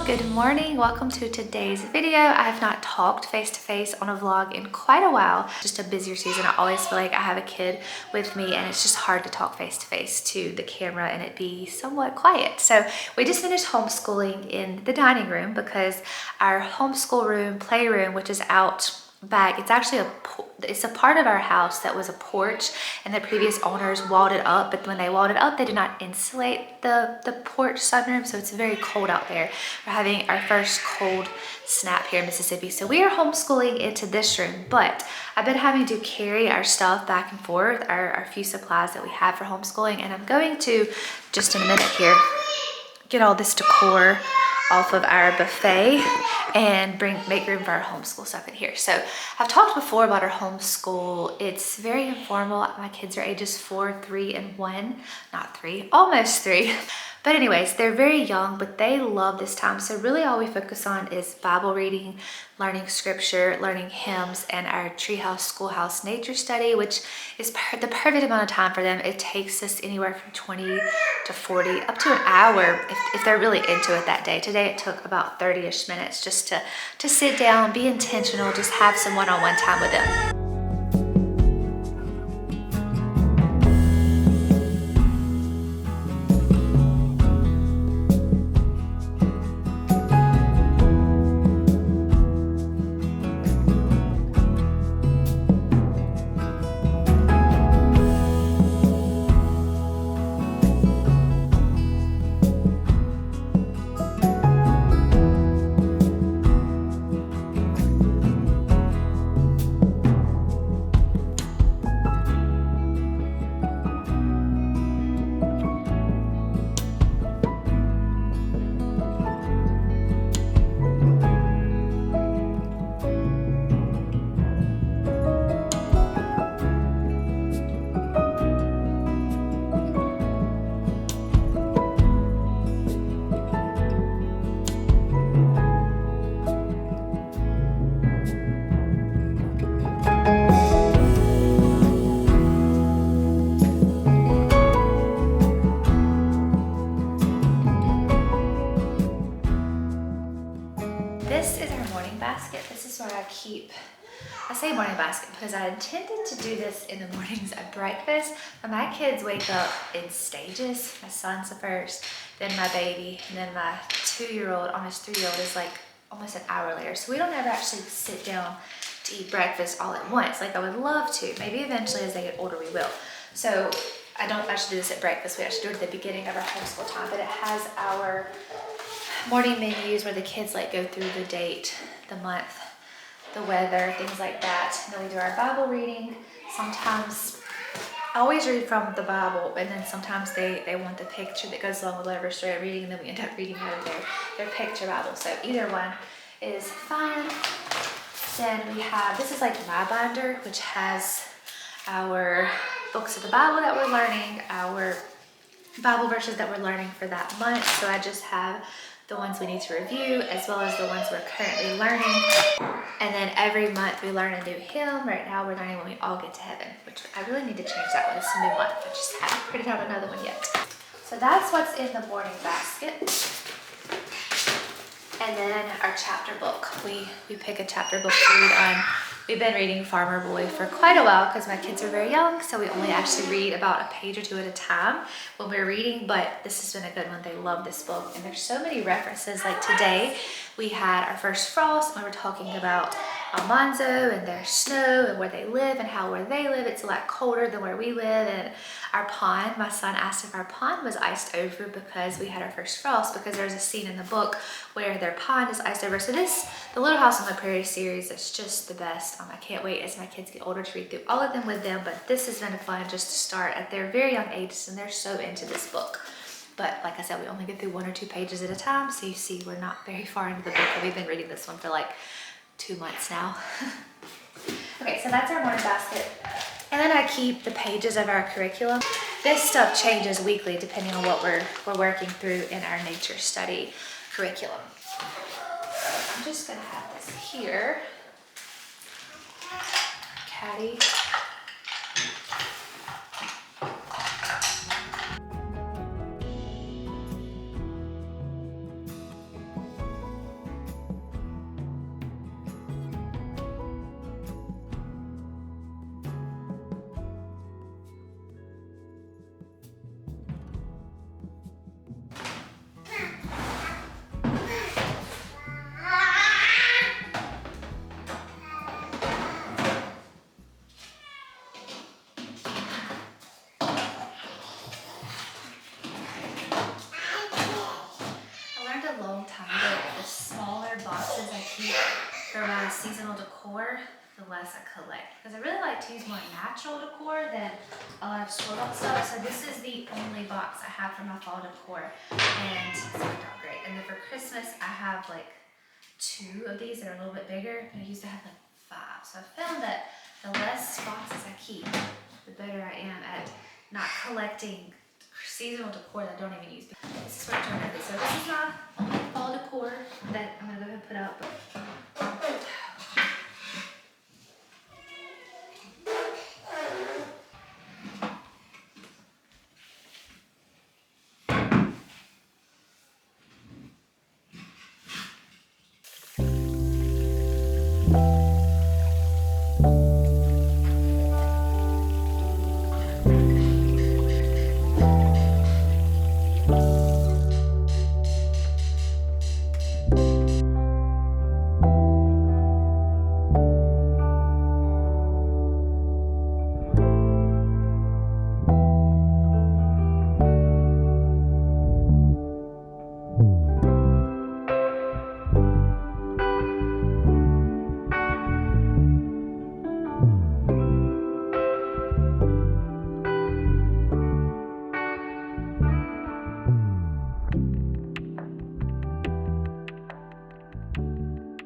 y'all, good morning. Welcome to today's video. I have not talked face-to-face on a vlog in quite a while. Just a busier season. I always feel like I have a kid with me and it's just hard to talk face-to-face to the camera and it be somewhat quiet. So we just finished homeschooling in the dining room because our homeschool room, playroom, which is out back, it's actually it's a part of our house that was a porch and the previous owners walled it up, but when they walled it up they did not insulate the porch sunroom, so it's very cold out there. We're having our first cold snap here in Mississippi, so we are homeschooling into this room, but I've been having to carry our stuff back and forth, our few supplies that we have for homeschooling, and I'm going to just in a minute here get all this decor off of our buffet and make room for our homeschool stuff in here. So I've talked before about our homeschool. It's very informal. My kids are ages 4, 3, and 1. Not 3, almost 3. But anyways, they're very young, but they love this time. So really all we focus on is Bible reading, learning scripture, learning hymns, and our treehouse schoolhouse nature study, which is the perfect amount of time for them. It takes us anywhere from 20 to 40, up to an hour if they're really into it that day. Today it took about 30-ish minutes just to sit down, be intentional, just have some one-on-one time with them. I say morning basket because I intended to do this in the mornings at breakfast, but my kids wake up in stages. My son's the first, then my baby, and then my 2-year-old, almost 3-year-old is like almost an hour later. So we don't ever actually sit down to eat breakfast all at once. Like I would love to. Maybe eventually as they get older we will. So I don't actually do this at breakfast. We actually do it at the beginning of our homeschool time, but it has our morning menus where the kids like go through the date, the month, the weather, things like that. And then we do our Bible reading. Sometimes, I always read from the Bible, and then sometimes they want the picture that goes along with whatever story I'm reading, and then we end up reading out of their picture Bible. So either one is fine. Then we have, this is like my binder, which has our books of the Bible that we're learning, our Bible verses that we're learning for that month. So I just have the ones we need to review as well as the ones we're currently learning. And then every month we learn a new hymn. Right now we're learning When We All Get to Heaven, which I really need to change that one. It's a new month. I just haven't printed out another one yet. So that's what's in the morning basket. And then our chapter book. We pick a chapter book to read on. We've been reading Farmer Boy for quite a while because my kids are very young, so we only actually read about a page or two at a time when we're reading, but this has been a good one. They love this book, and there's so many references. Like today, we had our first frost, and we were talking about Almanzo and their snow and where they live and how where they live, it's a lot colder than where we live. And our pond, my son asked if our pond was iced over because we had our first frost, because there's a scene in the book where their pond is iced over. So the Little House on the Prairie series is just the best. I can't wait as my kids get older to read through all of them with them, but this has been fun just to start at their very young ages, and they're so into this book. But like I said, we only get through 1 or 2 pages at a time, so you see we're not very far into the book, and we've been reading this one for like 2 months now. Okay, so that's our morning basket. And then I keep the pages of our curriculum. This stuff changes weekly depending on what we're working through in our nature study curriculum. So I'm just gonna have this here. Caddy. seasonal decor, the less I collect. Because I really like to use more natural decor than a lot of store-bought stuff. So this is the only box I have for my fall decor, and it's worked out great. And then for Christmas, I have like 2 of these that are a little bit bigger, and I used to have like 5. So I found that the less boxes I keep, the better I am at not collecting seasonal decor that I don't even use. This is what I'm trying to do. So this is my only fall decor that I'm gonna go ahead and put up.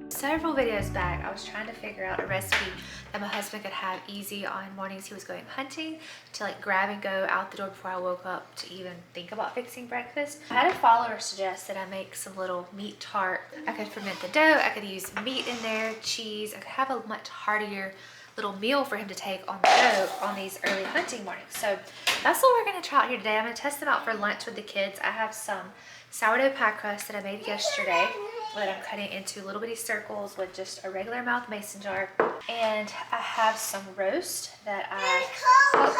Several videos back, I was trying to figure out a recipe that my husband could have easy on mornings he was going hunting, to like grab and go out the door before I woke up to even think about fixing breakfast. I had a follower suggest that I make some little meat tart. I could ferment the dough, I could use meat in there, cheese. I could have a much heartier little meal for him to take on the go on these early hunting mornings. So that's what we're gonna try out here today. I'm gonna test them out for lunch with the kids. I have some sourdough pie crust that I made yesterday that I'm cutting into little bitty circles with just a regular mouth mason jar. And I have some roast that I cooked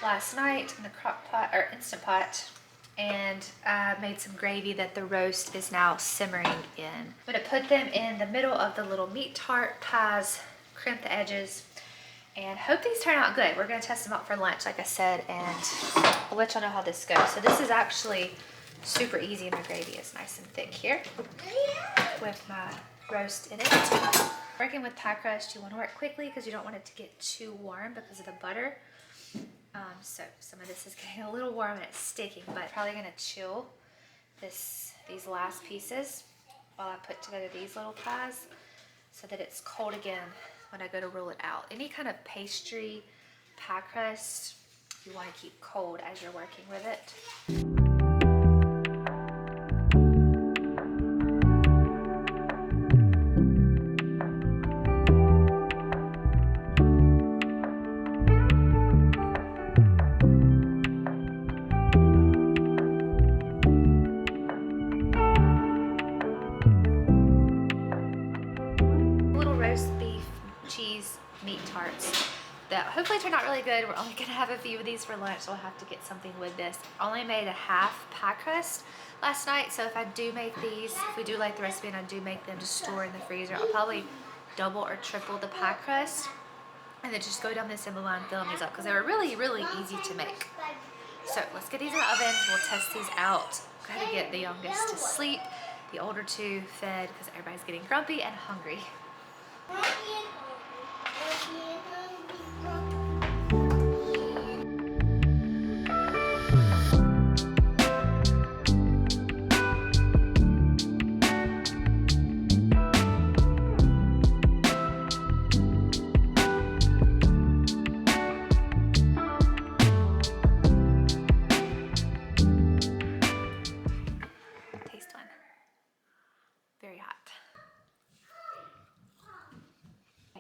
last night in the crock pot or Instant Pot. And I made some gravy that the roast is now simmering in. I'm gonna put them in the middle of the little meat tart pies, crimp the edges, and hope these turn out good. We're gonna test them out for lunch, like I said, and I'll let y'all know how this goes. So this is actually super easy. My gravy is nice and thick here with my roast in it. Working with pie crust, you want to work quickly because you don't want it to get too warm because of the butter. So some of this is getting a little warm and it's sticking, but probably gonna chill these last pieces while I put together these little pies so that it's cold again when I go to roll it out. Any kind of pastry pie crust, you want to keep cold as you're working with it. That hopefully turned out really good. We're only gonna have a few of these for lunch, so I'll have to get something with this. I only made a half pie crust last night, so if I do make these, if we do like the recipe and I do make them to store in the freezer, I'll probably double or triple the pie crust and then just go down the assembly line filling these up because they were really, really easy to make. So let's get these in the oven. We'll test these out. Gotta get the youngest to sleep, the older 2 fed because everybody's getting grumpy and hungry. Very hot.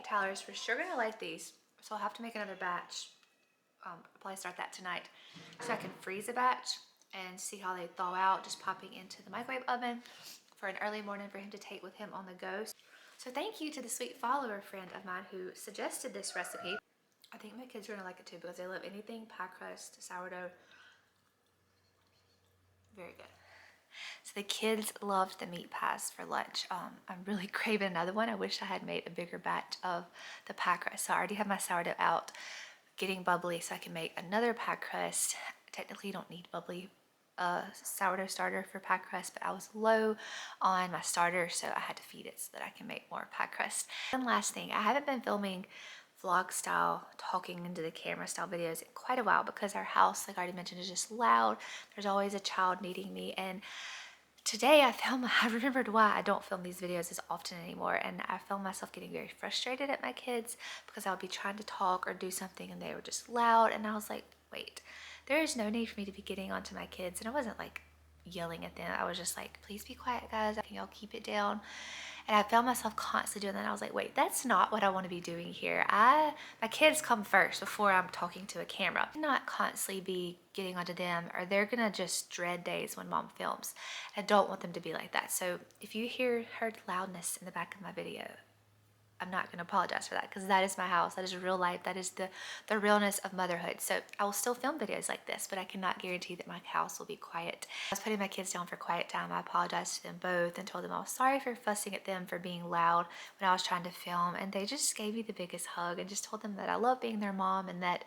Tyler's for sure gonna like these, so I'll have to make another batch. I'll probably start that tonight so I can freeze a batch and see how they thaw out, just popping into the microwave oven for an early morning for him to take with him on the go. So thank you to the sweet follower friend of mine who suggested this recipe. I think my kids are gonna like it too because they love anything pie crust, sourdough. Very good. So the kids loved the meat pies for lunch. I'm really craving another one. I wish I had made a bigger batch of the pie crust. So I already have my sourdough out, getting bubbly so I can make another pie crust. Technically you don't need bubbly a sourdough starter for pie crust, but I was low on my starter, so I had to feed it so that I can make more pie crust. One last thing, I haven't been filming vlog style, talking into the camera style videos in quite a while because our house, like I already mentioned, is just loud. There's always a child needing me, and today I remembered why I don't film these videos as often anymore, and I found myself getting very frustrated at my kids because I would be trying to talk or do something and they were just loud, and I was like, wait, there is no need for me to be getting onto my kids. And I wasn't like yelling at them. I was just like, please be quiet, guys. Can y'all keep it down? And I found myself constantly doing that. And I was like, wait, that's not what I want to be doing here. My kids come first before I'm talking to a camera. Not constantly be getting onto them, or they're gonna just dread days when mom films. I don't want them to be like that. So if you heard loudness in the back of my video, I'm not gonna apologize for that, because that is my house. That is real life. That is the realness of motherhood. So I will still film videos like this, but I cannot guarantee that my house will be quiet. I was putting my kids down for quiet time. I apologized to them both and told them I was sorry for fussing at them for being loud when I was trying to film. And they just gave me the biggest hug and just told them that I love being their mom and that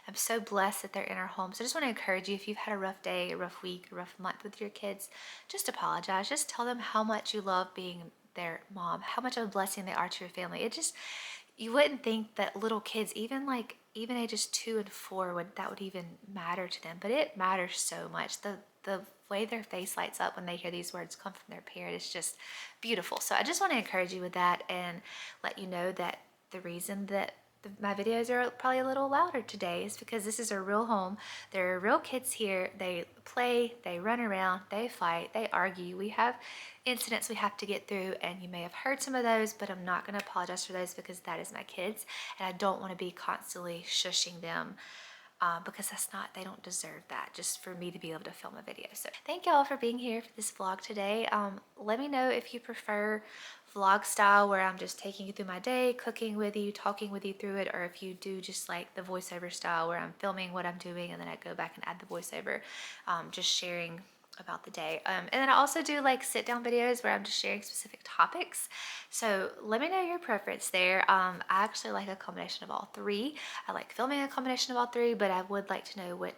I'm so blessed that they're in our home. So I just want to encourage you, if you've had a rough day, a rough week, a rough month with your kids, just apologize. Just tell them how much you love being their mom, how much of a blessing they are to your family. It just, you wouldn't think that little kids, even ages 2 and 4, would even matter to them, but it matters so much. The way their face lights up when they hear these words come from their parent is just beautiful. So I just want to encourage you with that and let you know that the reason that my videos are probably a little louder today is because this is a real home. There are real kids here. They play, they run around, they fight, they argue. We have incidents we have to get through, and you may have heard some of those, but I'm not going to apologize for those because that is my kids, and I don't want to be constantly shushing them because they don't deserve that, just for me to be able to film a video. So thank y'all for being here for this vlog today. Let me know if you prefer vlog style where I'm just taking you through my day, cooking with you, talking with you through it, or if you do just like the voiceover style where I'm filming what I'm doing and then I go back and add the voiceover, just sharing about the day. And then I also do like sit down videos where I'm just sharing specific topics. So let me know your preference there. I actually like a combination of all three. I like filming a combination of all three, but I would like to know what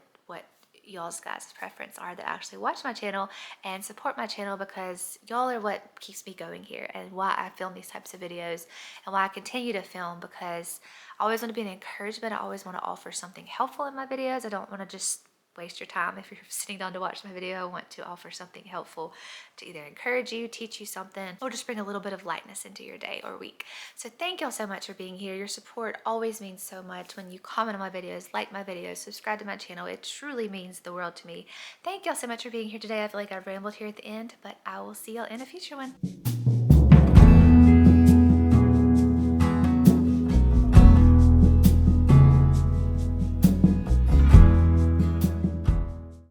y'all's guys' preference are that actually watch my channel and support my channel, because y'all are what keeps me going here and why I film these types of videos and why I continue to film, because I always want to be an encouragement. I always want to offer something helpful in my videos. I don't want to just waste your time. If you're sitting down to watch my video, I want to offer something helpful to either encourage you, teach you something, or just bring a little bit of lightness into your day or week. So thank y'all so much for being here. Your support always means so much. When you comment on my videos, like my videos, subscribe to my channel, it truly means the world to me. Thank y'all so much for being here today. I feel like I rambled here at the end, but I will see y'all in a future one.